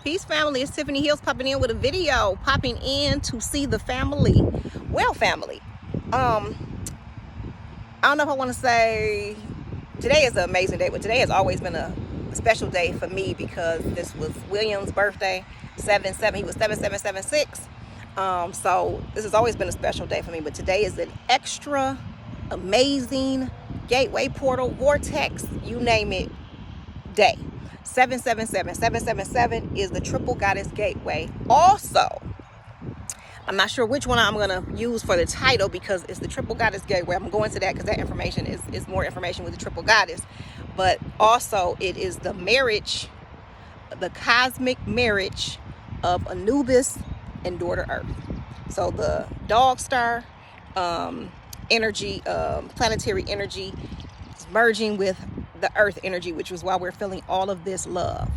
Peace, family. It's Tiffany Hills popping in with a video, popping in to see the family. Well, family, I don't know if I want to say today is an amazing day, but today has always been a special day for me because this was William's birthday, 7-7. He was 7776. So this has always been a special day for me, but today is an extra amazing gateway, portal, vortex, you name it, day. 777 is the triple goddess gateway. Also, I'm not sure which one I'm going to use for the title because it's the triple goddess gateway. I'm going to that because that information is more information with the triple goddess. But also it is the marriage, the cosmic marriage of Anubis and daughter Earth. So the dog star energy, planetary energy is merging with the earth energy, which was why we're feeling all of this love.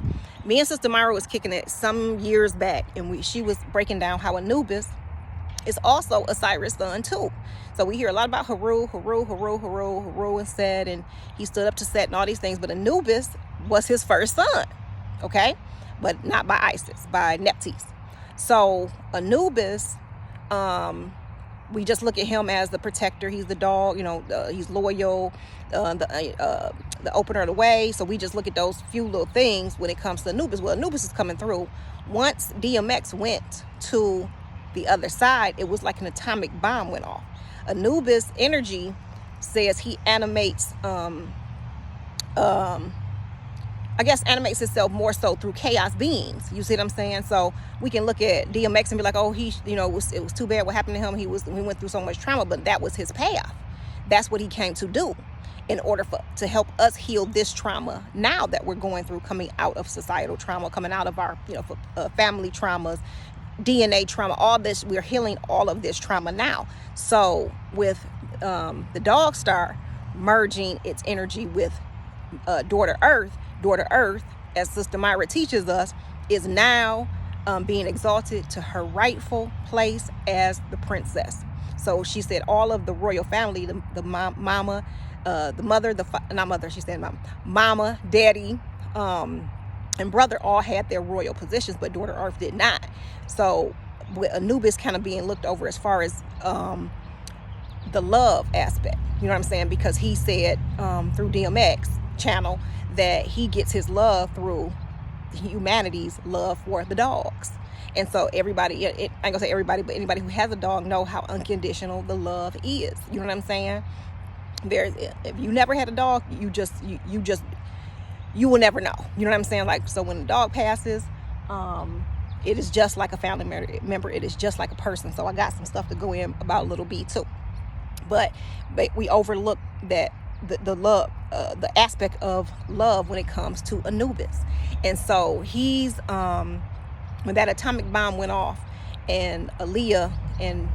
Me and Sister Myra was kicking it some years back, and she was breaking down how Anubis is also Osiris' son too. So we hear a lot about Haru and Set, and he stood up to Set and all these things, but Anubis was his first son, okay? But not by Isis, by Nephthys. So Anubis, we just look at him as the protector. He's the dog, he's loyal, the opener of the way. So we just look at those few little things when it comes to Anubis. Well, Anubis is coming through. Once DMX went to the other side, it was like an atomic bomb went off. Anubis energy says he animates, animates itself more so through chaos beings. You see what I'm saying? So we can look at DMX and be like, oh, it was too bad what happened to him. We went through so much trauma, but that was his path. That's what he came to do in order to help us heal this trauma now that we're going through, coming out of societal trauma, coming out of our, family traumas, DNA trauma, all this. We're healing all of this trauma now. So with the dog star merging its energy with daughter Earth, as Sister Myra teaches us, is now being exalted to her rightful place as the princess. So she said all of the royal family, the mama, the mother, mama, daddy, and brother all had their royal positions, but daughter Earth did not. So with Anubis kind of being looked over as far as the love aspect, you know what I'm saying? Because he said through DMX channel that he gets his love through humanity's love for the dogs. And so everybody, I ain't gonna say everybody, but anybody who has a dog know how unconditional the love is. You know what I'm saying? If you never had a dog, you will never know. You know what I'm saying? Like, so when the dog passes, it is just like a family member. It is just like a person. So I got some stuff to go in about Little B too. But we overlook that the love, the aspect of love when it comes to Anubis. And so he's, when that atomic bomb went off and Aaliyah and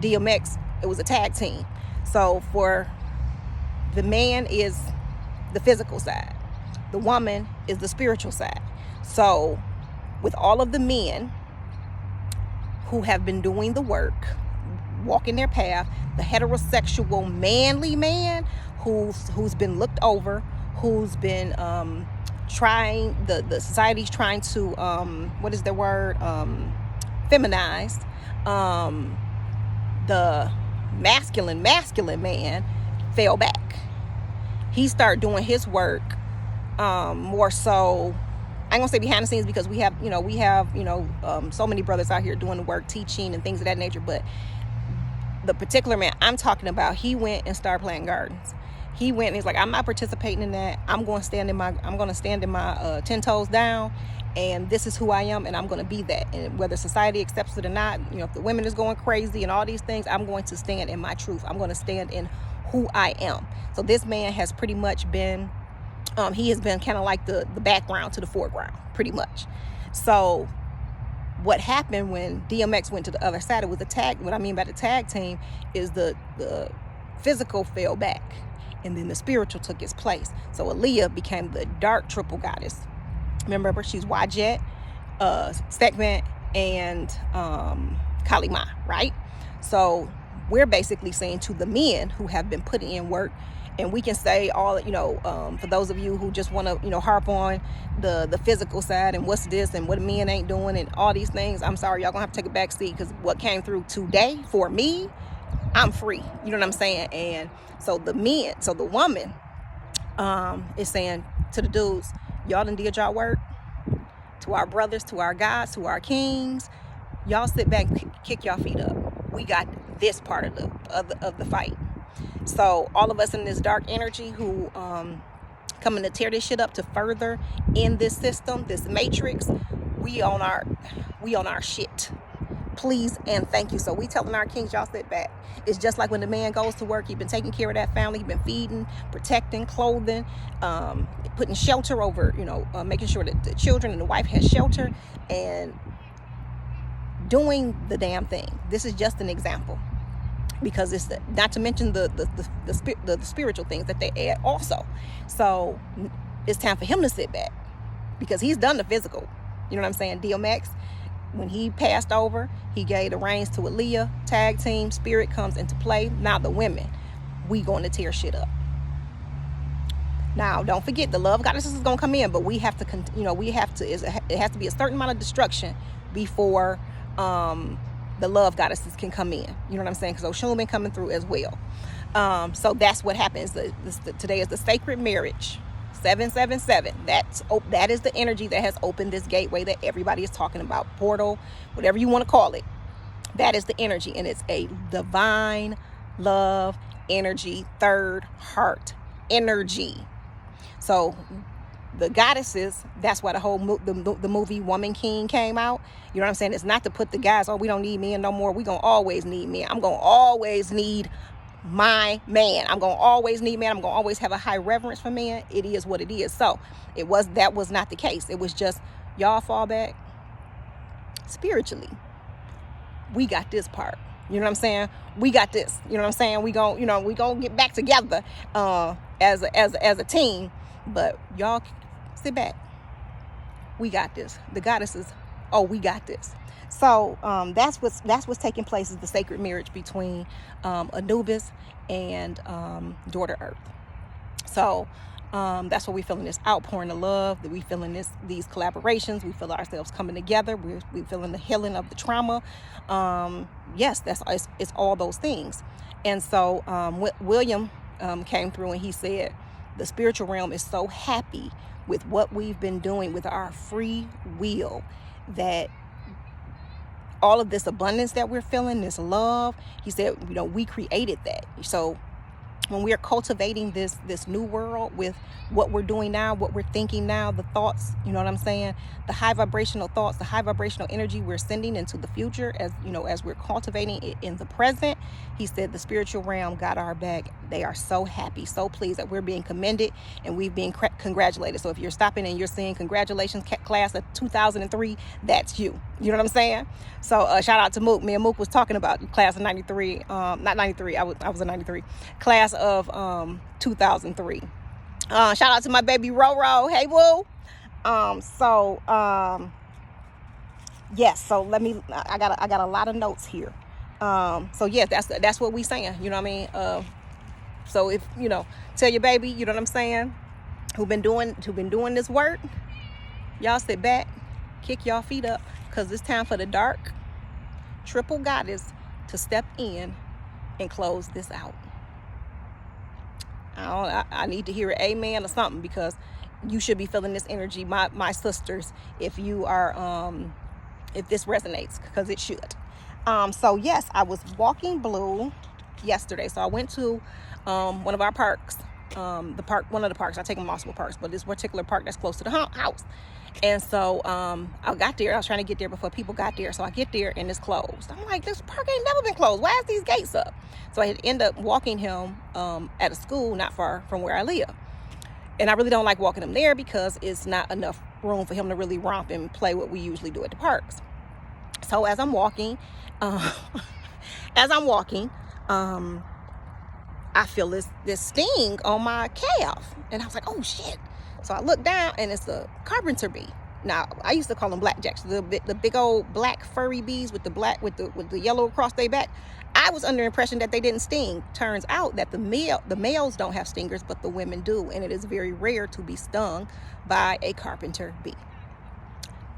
DMX, it was a tag team. So for the man is the physical side, the woman is the spiritual side. So with all of the men who have been doing the work, walking their path, the heterosexual manly man who's been looked over, who's been trying, the society's trying to what is the word, feminized, the masculine man fell back. He started doing his work more so, I ain't gonna say behind the scenes, because we have so many brothers out here doing the work, teaching and things of that nature. But the particular man I'm talking about, he went and started planting gardens. He went and he's like, I'm not participating in that. I'm going to stand in my 10 toes down, and this is who I am, and I'm going to be that. And whether society accepts it or not, if the women is going crazy and all these things, I'm going to stand in my truth. I'm going to stand in who I am. So this man has pretty much been, he has been kind of like the background to the foreground, pretty much. So what happened when DMX went to the other side, it was a tag. What I mean by the tag team is the physical fell back, and then the spiritual took its place. So Aaliyah became the dark triple goddess. Remember, she's Wajet, Stekman, and Kali Ma, right? So we're basically saying to the men who have been putting in work And we can say all, for those of you who just want to, harp on the physical side and what's this and what men ain't doing and all these things, I'm sorry, y'all gonna have to take a back seat, because what came through today for me, I'm free. You know what I'm saying? And so the woman is saying to the dudes, y'all done did y'all work. To our brothers, to our guys, to our kings, y'all sit back, kick y'all feet up. We got this part of the fight. So all of us in this dark energy who coming to tear this shit up to further in this system, this matrix, we on our shit. Please and thank you. So we telling our kings, y'all sit back. It's just like when the man goes to work, he been taking care of that family, he been feeding, protecting, clothing, putting shelter over, making sure that the children and the wife has shelter, and doing the damn thing. This is just an example, because it's not to mention the spiritual things that they add also. So it's time for him to sit back, because he's done the physical. You know what I'm saying? DMX, when he passed over, he gave the reins to Aaliyah. Tag team spirit comes into play. Now the women, we going to tear shit up. Now don't forget, the love goddesses is gonna come in, but we have to, it has to be a certain amount of destruction before the love goddesses can come in. You know what I'm saying? Because Oshun been coming through as well. So that's what happens. Today is the sacred marriage. 777. That is the energy that has opened this gateway that everybody is talking about. Portal, whatever you want to call it. That is the energy, and it's a divine love energy, third heart energy. So the goddesses, that's why the whole the movie Woman King came out. You know what I'm saying? It's not to put the guys, we don't need men no more. We gonna always need men. I'm gonna always need my man. I'm gonna always need man. I'm gonna always have a high reverence for man. It is what it is. So that was not the case. It was just, y'all fall back spiritually. We got this part. You know what I'm saying? We got this. You know what I'm saying? We gonna get back together as a team. But y'all sit back. We got this. The goddesses, we got this. So that's what's taking place, is the sacred marriage between Anubis and daughter Earth. So that's what we feeling, this outpouring of love, that we feeling these collaborations. We feel ourselves coming together. We feeling the healing of the trauma. Yes, it's all those things. And so William came through and he said, the spiritual realm is so happy with what we've been doing with our free will, that all of this abundance that we're feeling, this love, he said, we created that. So when we are cultivating this new world with what we're doing now, what we're thinking now, the thoughts, you know what I'm saying? The high vibrational thoughts, the high vibrational energy we're sending into the future, as we're cultivating it in the present. He said the spiritual realm got our back. They are so happy, so pleased that we're being commended and we've been congratulated. So if you're stopping and you're saying congratulations, class of 2003, that's you. You know what I'm saying? So shout out to Mook. Me and Mook was talking about class of 93, not 93. I was a 93 class of 2003. Shout out to my baby Roro. Hey woo. Yes, so I got a lot of notes here. So yeah, that's what we saying, you know what I mean? So if tell your baby, you know what I'm saying, who been doing this work, y'all sit back, kick y'all feet up, because it's time for the dark triple goddess to step in and close this out. I need to hear an amen or something, because you should be feeling this energy, my sisters, if you are if this resonates, because it should. So yes, I was walking blue yesterday. So I went to one of our parks, one of the parks. I take them multiple parks, but this particular park that's close to the house. And so I got there. I was trying to get there before people got there. So I get there and it's closed. I'm like, this park ain't never been closed. Why is these gates up? So I end up walking him at a school not far from where I live. And I really don't like walking him there, because it's not enough room for him to really romp and play what we usually do at the parks. So as I'm walking, I feel this sting on my calf. And I was like, oh shit. So I look down and it's a carpenter bee. Now I used to call them blackjacks, the big old black furry bees with the yellow across their back. I was under the impression that they didn't sting. Turns out that the males don't have stingers, but the women do. And it is very rare to be stung by a carpenter bee.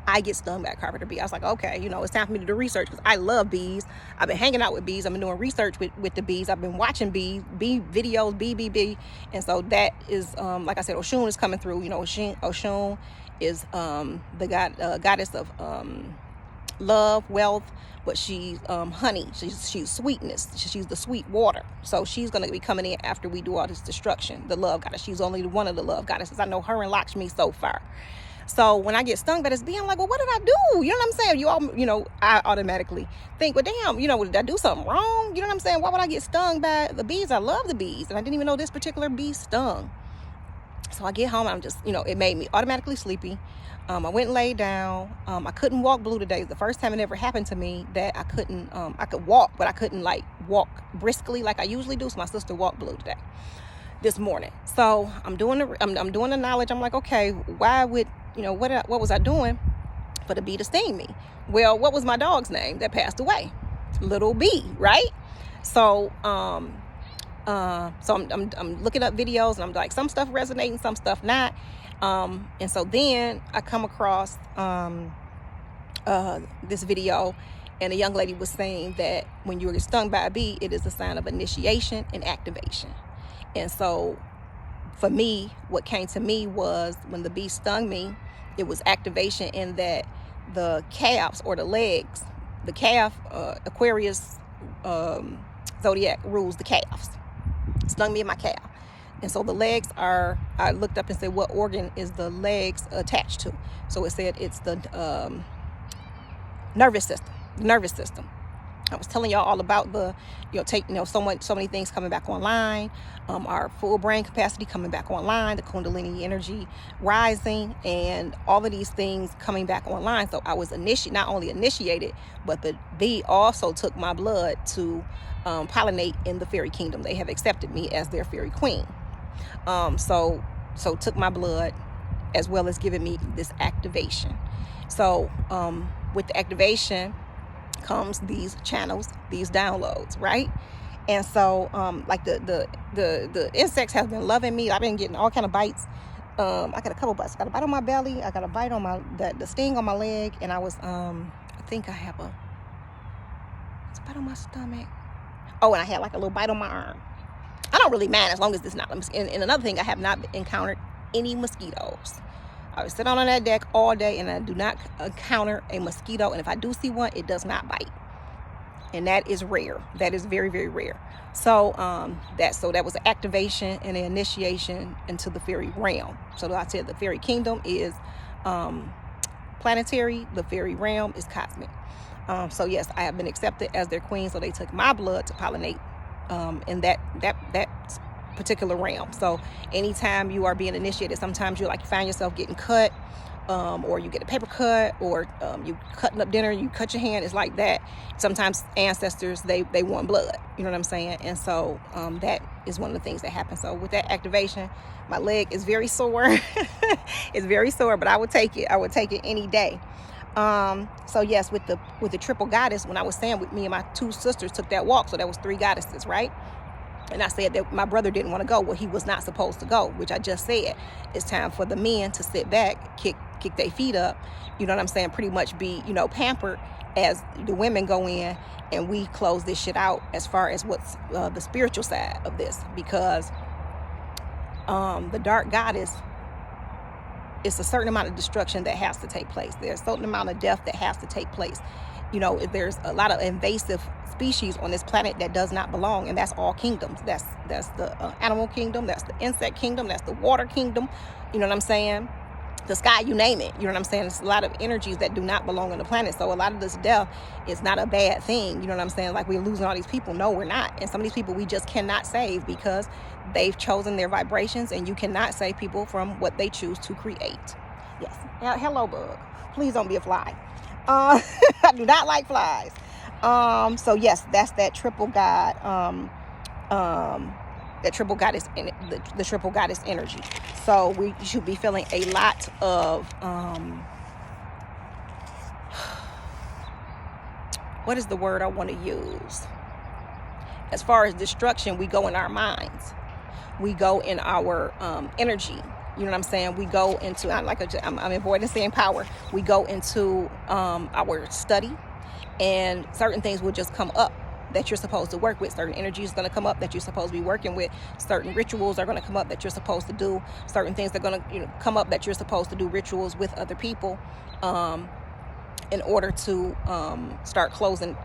I get stung by a carpenter bee. I was like, okay, you know, it's time for me to do research because I love bees. I've been hanging out with bees. I've been doing research with the bees. I've been watching bee videos, bee. And so that is, like I said, Oshun is coming through. You know, Oshun is the goddess of love, wealth, but she's honey. She's sweetness. She's the sweet water. So she's going to be coming in after we do all this destruction. The love goddess. She's only one of the love goddesses. I know her and Lakshmi so far. So when I get stung by this bee, I'm like, well, what did I do? You know what I'm saying? I automatically think, well, damn, did I do something wrong? You know what I'm saying? Why would I get stung by the bees? I love the bees. And I didn't even know this particular bee stung. So I get home and I'm just, it made me automatically sleepy. I went and laid down. I couldn't walk blue today. The first time it ever happened to me that I couldn't, I could walk, but I couldn't like walk briskly like I usually do. So my sister walked blue today, this morning. So I'm doing the knowledge. I'm like, okay, why would, what was I doing for the bee to sting me? Well, what was my dog's name that passed away? Little B, right? So, I'm looking up videos and I'm like, some stuff resonating, some stuff not. And so then I come across this video, and a young lady was saying that when you are stung by a bee, it is a sign of initiation and activation. And so for me, what came to me was when the bee stung me, it was activation in that the calves or the legs, the calf, Aquarius zodiac rules the calves, stung me in my calf. And so the legs I looked up and said, what organ is the legs attached to? So it said it's the nervous system. I was telling y'all all about so many things coming back online, our full brain capacity coming back online, the Kundalini energy rising, and all of these things coming back online. So I was not only initiated, but the bee also took my blood to pollinate in the fairy kingdom. They have accepted me as their fairy queen. So took my blood as well as giving me this activation. So with the activation comes these channels, these downloads, right? And so like the insects have been loving me. I've been getting all kind of bites. I got a couple bites. I got a bite on my belly. I got a bite on the sting on my leg, and I was I think I have a bite on my stomach. Oh, and I had like a little bite on my arm. I don't really mind as long as it's not. And another thing, I have not encountered any mosquitoes. I was sitting on that deck all day and I do not encounter a mosquito. And if I do see one, it does not bite. And that is rare. That is very, very rare. So that was an activation and an initiation into the fairy realm. So like I said, the fairy kingdom is planetary. The fairy realm is cosmic. So yes, I have been accepted as their queen. So they took my blood to pollinate in that particular realm. So anytime you are being initiated, sometimes you find yourself getting cut, or you get a paper cut, or you cutting up dinner, you cut your hand. It's like that. Sometimes ancestors, they want blood, you know what I'm saying? And so that is one of the things that happens. So with that activation, my leg is very sore. It's very sore, but I would take it. I would take it any day. So yes, with the triple goddess, when I was saying with me and my two sisters took that walk, so that was 3 goddesses, right? And I said that my brother didn't want to go. Well, he was not supposed to go, which I just said. It's time for the men to sit back, kick their feet up, you know what I'm saying? Pretty much be, pampered as the women go in and we close this shit out as far as what's the spiritual side of this, because the dark goddess, it's a certain amount of destruction that has to take place. There's a certain amount of death that has to take place. There's a lot of invasive species on this planet that does not belong, and that's all kingdoms. That's the animal kingdom, that's the insect kingdom, that's the water kingdom, you know what I'm saying? The sky, you name it, you know what I'm saying? It's a lot of energies that do not belong on the planet. So a lot of this death is not a bad thing, you know what I'm saying? Like, we're losing all these people. No, we're not. And some of these people we just cannot save because they've chosen their vibrations, and you cannot save people from what they choose to create. Yes. Hello, bug. Please don't be a fly. I do not like flies. So yes, that's that triple god, that triple goddess, the triple goddess energy. So we should be feeling a lot of, what is the word I want to use? As far as destruction, we go in our minds. We go in our energy. You know what I'm saying? We go into, I'm avoiding saying power. We go into our study, and certain things will just come up that you're supposed to work with. Certain energy is going to come up that you're supposed to be working with. Certain rituals are going to come up that you're supposed to do. Certain things are going to come up that you're supposed to do rituals with other people in order to start closing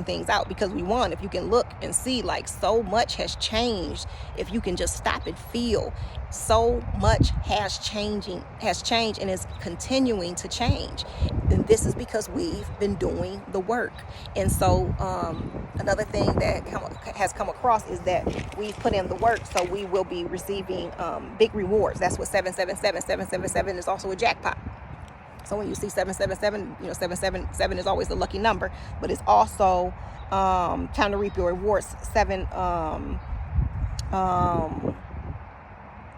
things out. Because if you can look and see, like, so much has changed. If you can just stop and feel, so much has changed and is continuing to change. And this is because we've been doing the work. And so another thing that has come across is that we've put in the work, so we will be receiving big rewards. That's what 777 is also a jackpot. So when you see 777, 777 is always the lucky number, but it's also time to reap your rewards.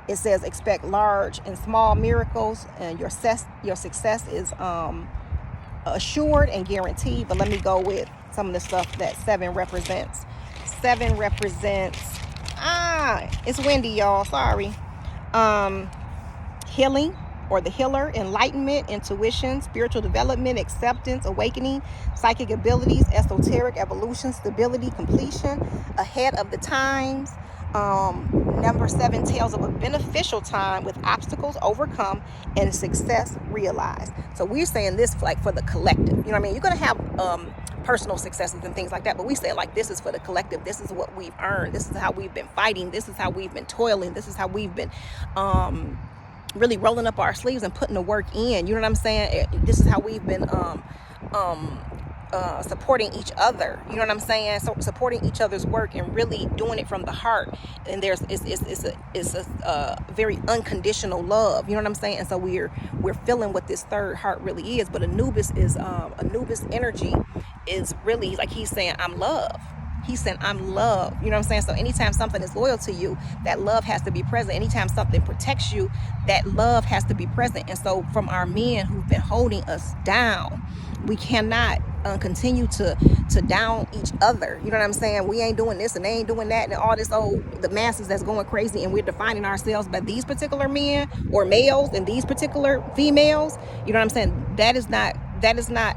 It says expect large and small miracles, and your success is assured and guaranteed. But let me go with some of the stuff that 7 represents. 7 represents, it's windy, y'all, sorry. Healing, or the healer, enlightenment, intuition, spiritual development, acceptance, awakening, psychic abilities, esoteric, evolution, stability, completion, ahead of the times. Number 7 tells of a beneficial time with obstacles overcome and success realized. So we're saying this like for the collective. You know what I mean? You're going to have personal successes and things like that, but we say like this is for the collective. This is what we've earned. This is how we've been fighting. This is how we've been toiling. This is how we've been really rolling up our sleeves and putting the work in. You know what I'm saying? This is how we've been supporting each other. You know what I'm saying? So supporting each other's work and really doing it from the heart. And it's a very unconditional love. You know what I'm saying? And so we're feeling what this third heart really is. But Anubis energy is really like he's saying, I'm love. He said, I'm love. You know what I'm saying? So anytime something is loyal to you, that love has to be present. Anytime something protects you, that love has to be present. And so from our men who've been holding us down, we cannot continue to down each other. You know what I'm saying? We ain't doing this and they ain't doing that and all this, the masses that's going crazy, and we're defining ourselves by these particular men or males and these particular females. You know what I'm saying? That is not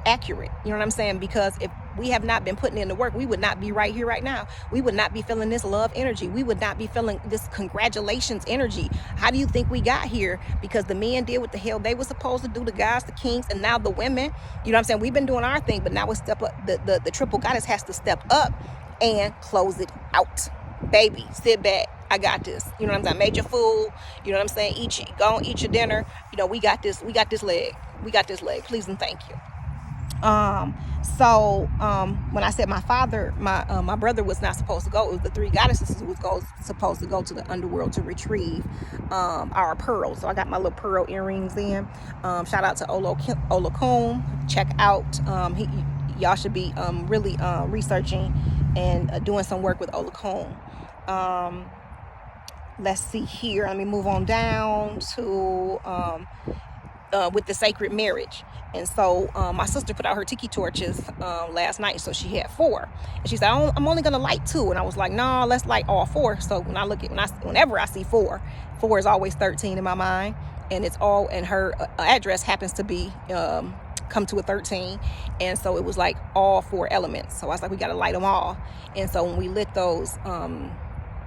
accurate. You know what I'm saying? Because if we have not been putting in the work, we would not be right here right now. We would not be feeling this love energy. We would not be feeling this congratulations energy. How do you think we got here? Because the men did what the hell they were supposed to do, the guys, the kings, and now the women. You know what I'm saying? We've been doing our thing, but now we step up. The triple goddess has to step up and close it out. Baby, sit back. I got this. You know what I'm saying? I made your food. You know what I'm saying? Go and eat your dinner. We got this. We got this leg. We got this leg. Please and thank you. So when I said my father, my brother was not supposed to go, it was the 3 goddesses who was supposed to go to the underworld to retrieve our pearls. So I got my little pearl earrings in. Shout out to Olokun. Check out, y'all should be really researching and doing some work with Olokun. Let's see here. Let me move on down to with the sacred marriage. And so my sister put out her tiki torches last night, so she had 4, and she said, I'm only gonna light 2, and I was like, no, let's light all 4. So whenever I see 4 is always 13 in my mind, and it's all, and her address happens to be come to a 13, and so it was like all 4 elements. So I was like, we gotta light them all. And so when we lit those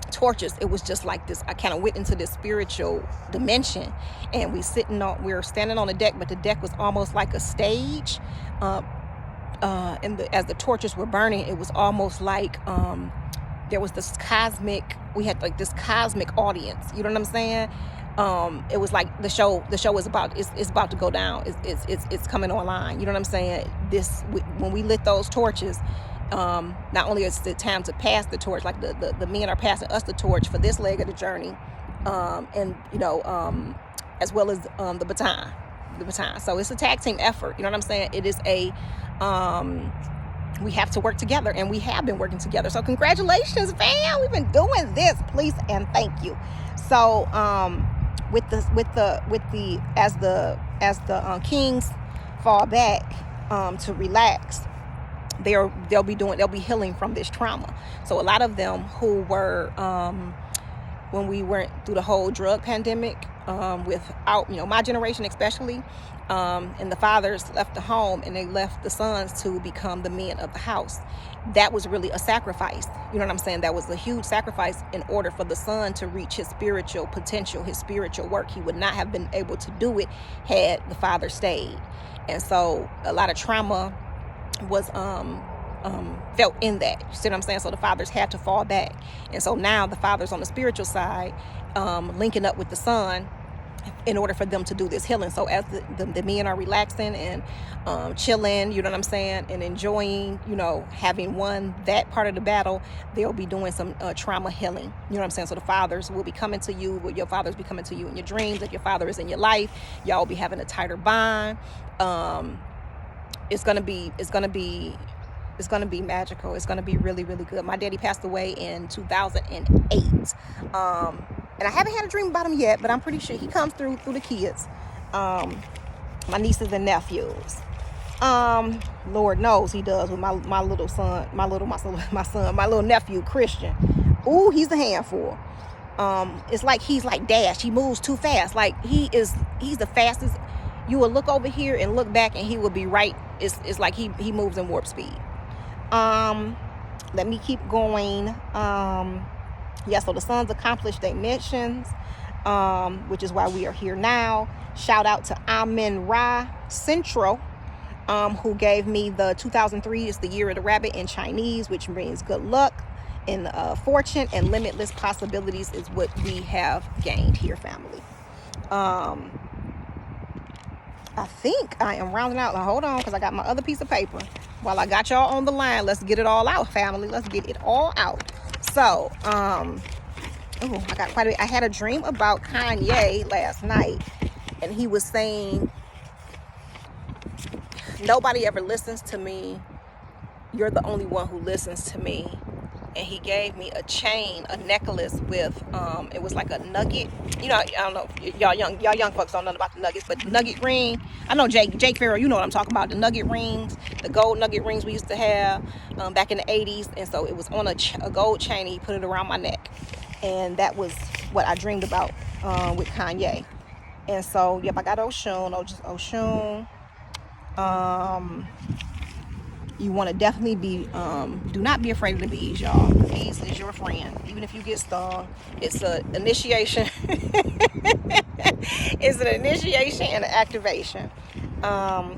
torches, it was just like this. I kind of went into this spiritual dimension, and we were standing on the deck, but the deck was almost like a stage. As the torches were burning, it was almost like there was this we had like this cosmic audience. You know what I'm saying? It was like the show is about, it's about to go down. It's coming online. You know what I'm saying? When we lit those torches, not only is it time to pass the torch, like the men are passing us the torch for this leg of the journey, and as well as the baton. So it's a tag team effort. You know what I'm saying? It is we have to work together, and we have been working together. So congratulations, fam! We've been doing this. Please and thank you. So as the kings fall back to relax, they'll be healing from this trauma. So a lot of them who were when we went through the whole drug pandemic, without, my generation especially, and the fathers left the home and they left the sons to become the men of the house. That was really a sacrifice. You know what I'm saying? That was a huge sacrifice in order for the son to reach his spiritual potential, his spiritual work. He would not have been able to do it had the father stayed. And so a lot of trauma was felt in that. You see what I'm saying? So the fathers had to fall back. And so now the father's on the spiritual side, linking up with the son in order for them to do this healing. So as the men are relaxing and chilling, you know what I'm saying, and enjoying, having won that part of the battle, they'll be doing some trauma healing. You know what I'm saying? So the fathers will be coming to you, your fathers be coming to you in your dreams. If your father is in your life, y'all will be having a tighter bond. It's gonna be magical. It's gonna be really, really good. My daddy passed away in 2008. And I haven't had a dream about him yet, but I'm pretty sure he comes through the kids, my nieces and nephews. Lord knows he does with my little son, my little nephew Christian. Ooh, he's a handful. It's like he's like Dash. He moves too fast. Like he's the fastest. You will look over here and look back, and he will be right. It's like he moves in warp speed. Let me keep going. So the sons accomplished their missions, which is why we are here now. Shout out to Amen Central, who gave me the 2003 is the year of the rabbit in Chinese, which means good luck and fortune and limitless possibilities is what we have gained here, family. I think I am rounding out. Now, hold on, because I got my other piece of paper. While I got y'all on the line, let's get it all out, family. Let's get it all out. So, I got quite a bit. I had a dream about Kanye last night, and he was saying, nobody ever listens to me. You're the only one who listens to me. And he gave me a chain, a necklace with, it was like a nugget. I don't know, y'all young folks don't know about the nuggets, but the nugget ring. I know Jake Farrell, you know what I'm talking about. The nugget rings, the gold nugget rings we used to have back in the 80s. And so it was on a gold chain, and he put it around my neck. And that was what I dreamed about with Kanye. And so, yep, I got Oshun. You want to definitely be, do not be afraid of the bees, y'all. The bees is your friend. Even if you get stung, it's an initiation. It's an initiation and an activation. I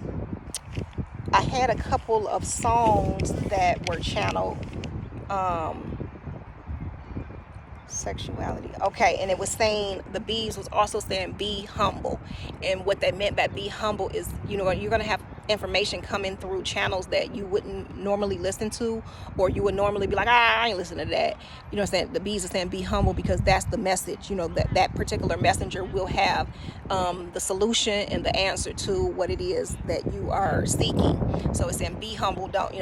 had a couple of songs that were channeled. Sexuality. Okay, and it was saying, the bees was also saying be humble. And what they meant by be humble is, you're going to have information coming through channels that you wouldn't normally listen to, or you would normally be like, I ain't listening to that. You know what I'm saying? The bees are saying be humble because that's the message. That particular messenger will have the solution and the answer to what it is that you are seeking. So it's saying be humble. Don't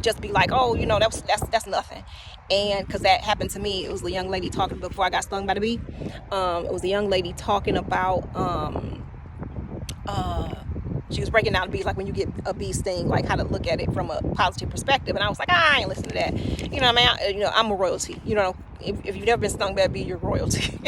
just be like, oh, that's nothing. And because that happened to me, it was a young lady talking before I got stung by the bee. It was a young lady talking about she was breaking down the bees, like when you get a bee sting, like how to look at it from a positive perspective. And I was like, I ain't listening to that. I'm a royalty. If you've never been stung by a bee, you're royalty.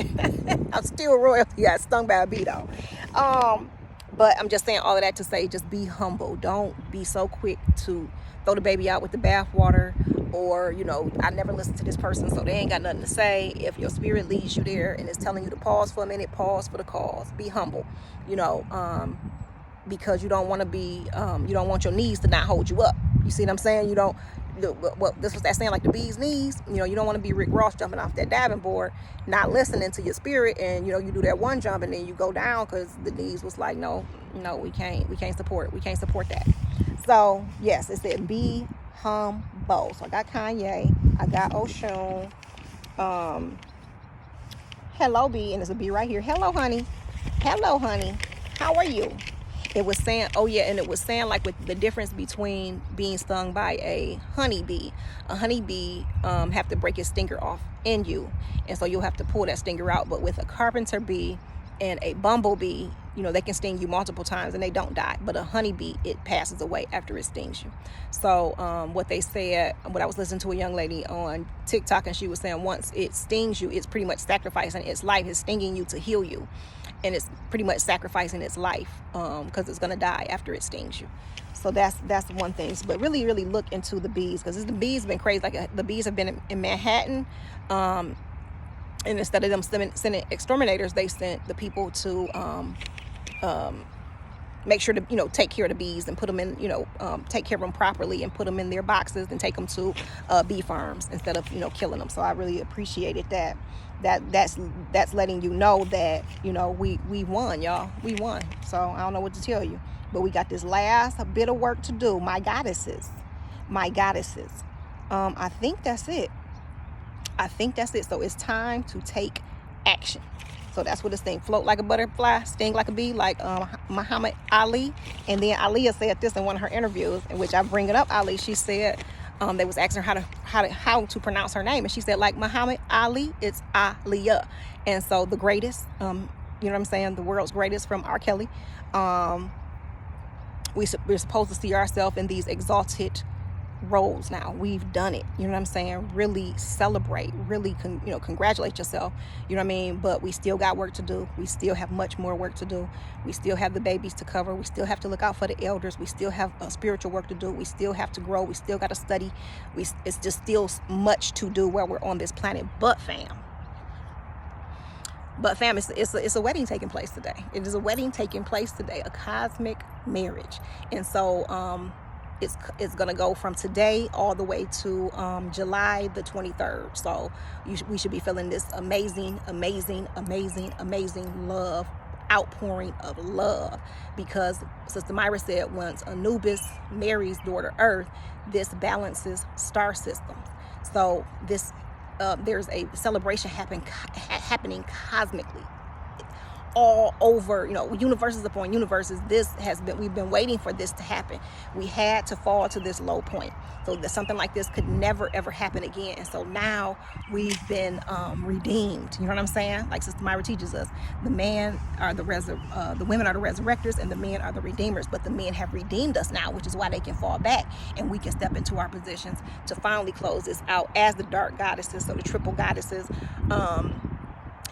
I'm still royalty. I got stung by a bee though. But I'm just saying all of that to say, just be humble. Don't be so quick to throw the baby out with the bathwater, or, I never listened to this person, so they ain't got nothing to say. If your spirit leads you there and is telling you to pause for a minute, pause for the cause. Be humble, because you don't want to be, you don't want your knees to not hold you up. You see what I'm saying? This was that saying, like the bee's knees. You don't want to be Rick Ross jumping off that diving board, not listening to your spirit, and you do that one jump and then you go down because the knees was like, no, we can't support that. So yes, it said be humble. So I got Kanye, I got Oshun. Hello bee, and there's a bee right here. Hello honey, how are you? It was saying, and it was saying like with the difference between being stung by a honeybee. A honeybee have to break his stinger off in you, and so you'll have to pull that stinger out. But with a carpenter bee, And a bumblebee, you know, they can sting you multiple times and they don't die. But a honeybee, it passes away after it stings you. So what they said, what I was listening to a young lady on TikTok, and she was saying once it stings you, it's pretty much sacrificing its life. It's stinging you to heal you. And it's pretty much sacrificing its life because it's going to die after it stings you. So that's one thing. But really, really look into the bees, because the bees have been crazy. Like the bees have been in Manhattan. And instead of them sending exterminators, they sent the people to make sure to, you know, take care of the bees and put them in, you know, take care of them properly and put them in their boxes and take them to bee farms instead of, you know, killing them. So I really appreciated that. That's letting you know that, you know, we won, y'all. We won. So I don't know what to tell you, but we got this last bit of work to do. My goddesses. I think that's it. So it's time to take action. So that's what this thing: float like a butterfly, sting like a bee, like Muhammad Ali. And then Aliyah said this in one of her interviews, in which I bring it up. Ali, she said they was asking her how to pronounce her name, and she said, like Muhammad Ali, it's Aliyah. And so the greatest, you know what I'm saying, the world's greatest from R. Kelly. We're supposed to see ourselves in these exalted roles now. We've done it, you know what I'm saying? Really celebrate, really congratulate yourself, you know what I mean? But we still got work to do. We still have much more work to do. We still have the babies to cover. We still have to look out for the elders. We still have spiritual work to do. We still have to grow. We still got to study. It's just still much to do while we're on this planet. But fam, it's a wedding taking place today. It is a wedding taking place today, a cosmic marriage. And so it's going to go from today all the way to July the 23rd. So we should be feeling this amazing love, outpouring of love, because Sister Myra said once Anubis marries daughter Earth, this balances star systems. So this there's a celebration happening cosmically all over, universes upon universes. We've been waiting for this to happen. We had to fall to this low point so that something like this could never ever happen again. And so now we've been redeemed. You know what I'm saying? Like Sister Myra teaches us, the women are the resurrectors and the men are the redeemers. But the men have redeemed us now, which is why they can fall back and we can step into our positions to finally close this out as the dark goddesses, so the triple goddesses.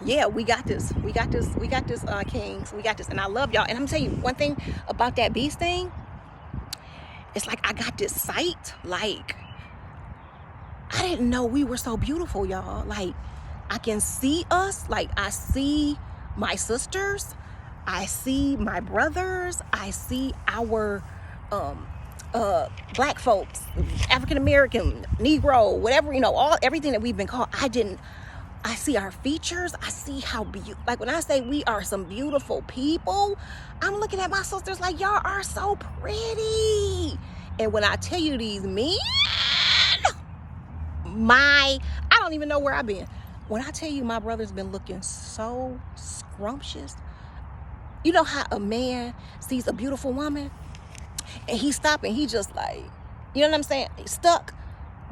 Yeah, we got this, kings. We got this. And I love y'all. And I'm telling you one thing about that beast thing. It's like I got this sight. Like, I didn't know we were so beautiful, y'all. Like, I can see us. Like, I see my sisters. I see my brothers. I see our black folks, African American, Negro, whatever, everything that we've been called. I see our features. I see how like when I say we are some beautiful people, I'm looking at my sisters like, y'all are so pretty. And when I tell you these men, I don't even know where I've been. When I tell you my brother's been looking so scrumptious, you know how a man sees a beautiful woman and he stops and he just like, you know what I'm saying? He's stuck.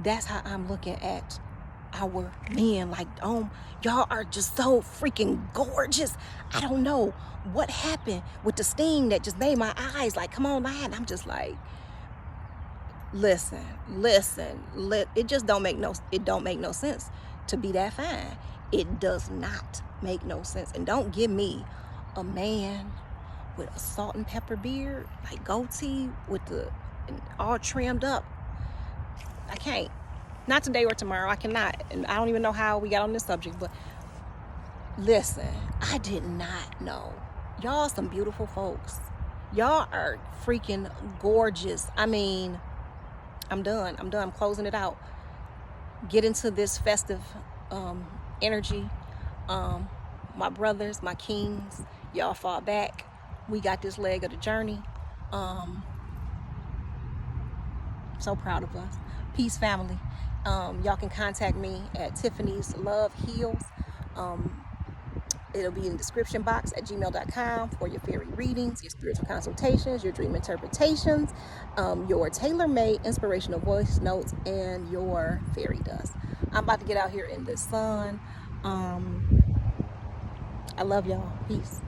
That's how I'm looking at our men. Like, y'all are just so freaking gorgeous. I don't know what happened with the sting that just made my eyes like, come on, man. I'm just like, listen, it just don't make no sense to be that fine. It does not make no sense. And don't give me a man with a salt and pepper beard, like goatee with all trimmed up. I can't. Not today or tomorrow. I cannot. And I don't even know how we got on this subject, but listen, I did not know. Y'all some beautiful folks. Y'all are freaking gorgeous. I mean, I'm done. I'm closing it out. Get into this festive energy. My brothers, my kings, y'all fall back. We got this leg of the journey. So proud of us. Peace, family. Y'all can contact me at Tiffany's Love Heals. It'll be in the description box at gmail.com for your fairy readings, your spiritual consultations, your dream interpretations, your tailor-made inspirational voice notes, and your fairy dust. I'm about to get out here in the sun. I love y'all. Peace.